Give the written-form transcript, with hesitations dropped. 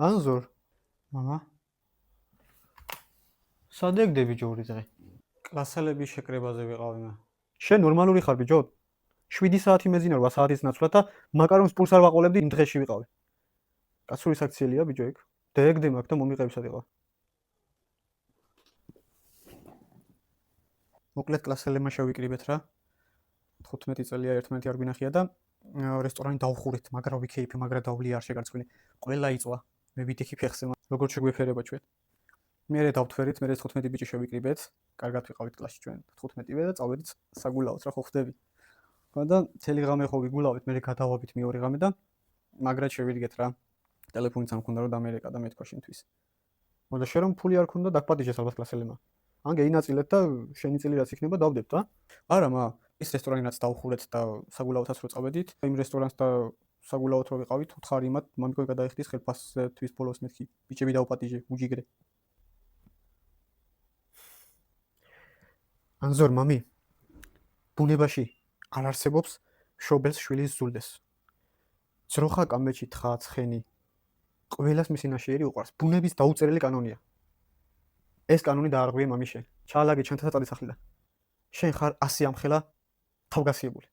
ანზორ, მამა. სადეგდები ჯორი დღე. კლასელების შეკრებაზე ვიყავი მე. შენ ნორმალური ხარ ბიჭო? 7 საათი მეძინა 8 საათის ნაცვლად და მაკარონს პულს არ ვაყოლებდი იმ დღეში ვიყავი. კაცური საქციელია ბიჭო იქ. დეგდე მაგ და მომიყევისად იყავ. მოკლედ კლასელებმა შევიკრიბეთ რა. 15 წელია ერთმანეთი არ გვინახია და რესტორანი დავხურეთ, მაგრამ ვიქეიფე, მაგრამ დავლია არ შეგარწყვინე. ყველა იწვა. მე ვიდექი ფეხზე, როგორ შეგვეფერება ჩვენ. მერე დავთვერით, მერე 15 ბიჭი შევიკრიბეთ. კარგად ვიყავით კლასში ჩვენ 15-ვე და წავედით საგულაოთ რა ხო ხდები. და მთელი ღამე ხო ვიგულავით, მერე გადავაბით მეორე ღამე და მაგრად შევიდგეთ რა. ტელეფონიც არ მქონდა რომ დამერეკა და მეთქვა შენთვის. მოდა შენ რომ ფული არ ქონდა დაგპატიჟეს ალბათ კლასელებმა. ან გეინაწილეთ და შენი წილი რაც იქნება დავდებთ რა. არა მა ის რესტორანი რაც დავხურეთ და საგულაოთაც რო წავედით, იმ რესტორანს და საგულაოთ რო ვიყავით, უთხარი მათ მამიკო გადაიხდის ხელფასზე თვის ბოლოს მეთქი. ბიჭები დავპატიჟე, უჯიგრე. ანზორ მამი, ბუნებაში არ არსებობს შობელს შვილის ზულდეს. ძროხა კამბეჭი თხა ცხენი. ყველას მისი ნაშიერი უყვარს. ბუნების დაუწერელი კანონია. ეს კანონი დაარღვია მამის შენ. ჩაალაგე ჩანთა და წადი სახლიდან. შენ ხარ 100 ამხელა თავგასიებული.